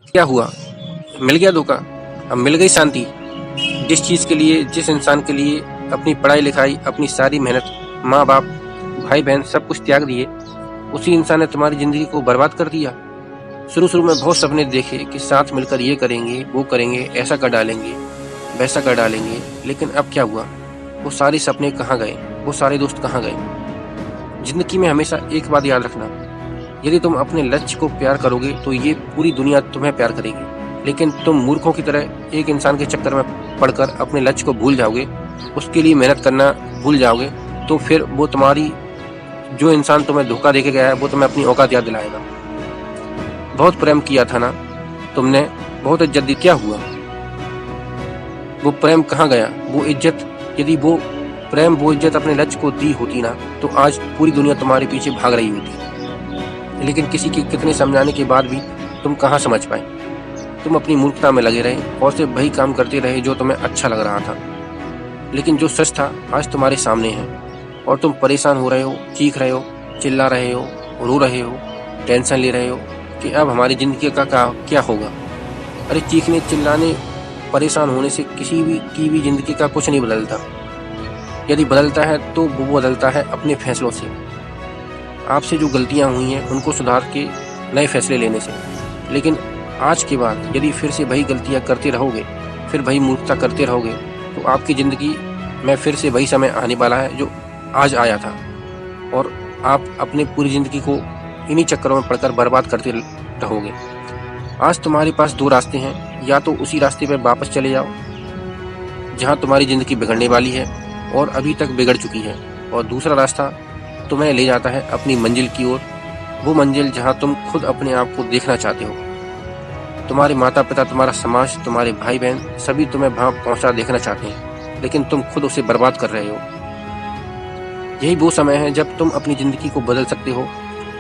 क्या हुआ? मिल गया धोखा? अब मिल गई शांति? जिस चीज़ के लिए, जिस इंसान के लिए अपनी पढ़ाई लिखाई, अपनी सारी मेहनत, माँ बाप, भाई बहन सब कुछ त्याग दिए, उसी इंसान ने तुम्हारी ज़िंदगी को बर्बाद कर दिया। शुरू-शुरू में बहुत सपने देखे कि साथ मिलकर ये करेंगे, वो करेंगे, ऐसा कर डालेंगे, वैसा कर डालेंगे, लेकिन अब क्या हुआ? वो सारे सपने कहाँ गए? वो सारे दोस्त कहाँ गए? ज़िंदगी में हमेशा एक बात याद रखना, यदि तुम अपने लक्ष्य को प्यार करोगे तो ये पूरी दुनिया तुम्हें प्यार करेगी। लेकिन तुम मूर्खों की तरह एक इंसान के चक्कर में पड़कर अपने लक्ष्य को भूल जाओगे, उसके लिए मेहनत करना भूल जाओगे, तो फिर वो तुम्हारी जो इंसान तुम्हें धोखा देके गया है वो तुम्हें अपनी औकात याद दिलाएगा। बहुत प्रेम किया था ना तुमने, बहुत इज्जत दी, क्या हुआ? वो प्रेम कहाँ गया? वो इज्जत, यदि वो प्रेम, वो इज्जत अपने लक्ष्य को दी होती ना, तो आज पूरी दुनिया तुम्हारे पीछे भाग रही होती। लेकिन किसी के कितने समझाने के बाद भी तुम कहाँ समझ पाए? तुम अपनी मूर्खता में लगे रहे और सिर्फ वही काम करते रहे जो तुम्हें अच्छा लग रहा था। लेकिन जो सच था आज तुम्हारे सामने है और तुम परेशान हो रहे हो, चीख रहे हो, चिल्ला रहे हो, रो रहे हो, टेंशन ले रहे हो कि अब हमारी ज़िंदगी का क्या होगा। अरे चीखने, चिल्लाने, परेशान होने से किसी भी की भी ज़िंदगी का कुछ नहीं बदलता। यदि बदलता है तो वो बदलता है अपने फैसलों से। आपसे जो गलतियाँ हुई हैं उनको सुधार के नए फैसले लेने से। लेकिन आज के बाद यदि फिर से वही गलतियाँ करते रहोगे, फिर वही मूर्खता करते रहोगे, तो आपकी ज़िंदगी में फिर से वही समय आने वाला है जो आज आया था और आप अपनी पूरी ज़िंदगी को इन्हीं चक्करों में पड़कर बर्बाद करते रहोगे। आज तुम्हारे पास दो रास्ते हैं, या तो उसी रास्ते पर वापस चले जाओ जहाँ तुम्हारी ज़िंदगी बिगड़ने वाली है और अभी तक बिगड़ चुकी है, और दूसरा रास्ता तुम्हें ले जाता है अपनी मंजिल की ओर, वो मंजिल जहाँ तुम खुद अपने आप को देखना चाहते हो। तुम्हारे माता पिता, तुम्हारा समाज, तुम्हारे भाई बहन सभी तुम्हें वहाँ पहुँचा देखना चाहते हैं, लेकिन तुम खुद उसे बर्बाद कर रहे हो। यही वो समय है जब तुम अपनी ज़िंदगी को बदल सकते हो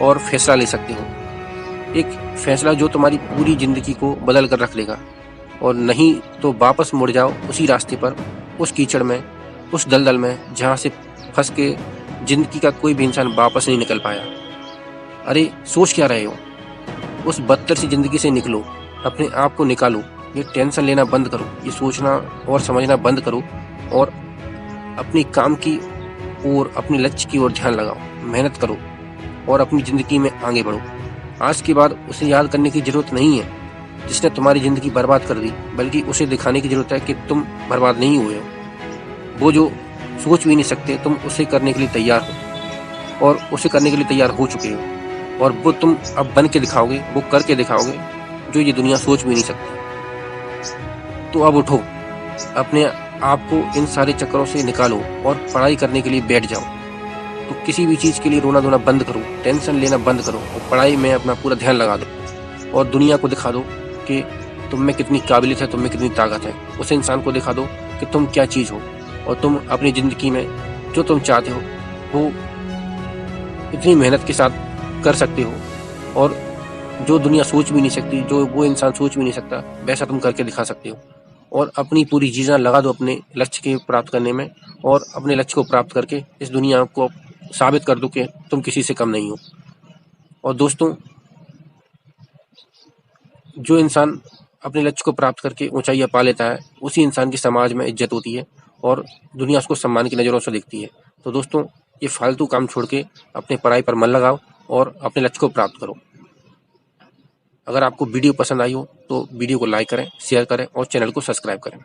और फैसला ले सकते हो। एक फैसला जो तुम्हारी पूरी ज़िंदगी को बदल कर रख लेगा, और नहीं तो वापस मुड़ जाओ उसी रास्ते पर, उस कीचड़ में, उस दलदल में जहाँ से फंस के ज़िंदगी का कोई भी इंसान वापस नहीं निकल पाया। अरे सोच क्या रहे हो? उस बदतर सी ज़िंदगी से निकलो, अपने आप को निकालो, ये टेंशन लेना बंद करो, ये सोचना और समझना बंद करो और अपनी काम की ओर, अपने लक्ष्य की ओर ध्यान लगाओ, मेहनत करो और अपनी ज़िंदगी में आगे बढ़ो। आज के बाद उसे याद करने की ज़रूरत नहीं है जिसने तुम्हारी ज़िंदगी बर्बाद कर दी, बल्कि उसे दिखाने की ज़रूरत है कि तुम बर्बाद नहीं हुए हो। वो जो सोच भी नहीं सकते, तुम उसे करने के लिए तैयार हो और उसे करने के लिए तैयार हो चुके हो, और वो तुम अब बन के दिखाओगे, वो करके दिखाओगे जो ये दुनिया सोच भी नहीं सकती। तो अब उठो, अपने आप को इन सारे चक्करों से निकालो और पढ़ाई करने के लिए बैठ जाओ। तो किसी भी चीज़ के लिए रोना धोना बंद करो, टेंशन लेना बंद करो और पढ़ाई में अपना पूरा ध्यान लगा दो और दुनिया को दिखा दो कि तुम में कितनी काबिलियत है, तुम में कितनी ताकत है। उस इंसान को दिखा दो कि तुम क्या चीज़ हो और तुम अपनी ज़िंदगी में जो तुम चाहते हो वो इतनी मेहनत के साथ कर सकते हो, और जो दुनिया सोच भी नहीं सकती, जो वो इंसान सोच भी नहीं सकता, वैसा तुम करके दिखा सकते हो। और अपनी पूरी जी जान लगा दो अपने लक्ष्य के प्राप्त करने में, और अपने लक्ष्य को प्राप्त करके इस दुनिया को साबित कर दो कि तुम किसी से कम नहीं हो। और दोस्तों, जो इंसान अपने लक्ष्य को प्राप्त करके ऊंचाइयां पा लेता है, उसी इंसान की समाज में इज्जत होती है और दुनिया उसको सम्मान की नज़रों से देखती है। तो दोस्तों, ये फालतू काम छोड़ के अपने पढ़ाई पर मन लगाओ और अपने लक्ष्य को प्राप्त करो। अगर आपको वीडियो पसंद आई हो तो वीडियो को लाइक करें, शेयर करें और चैनल को सब्सक्राइब करें।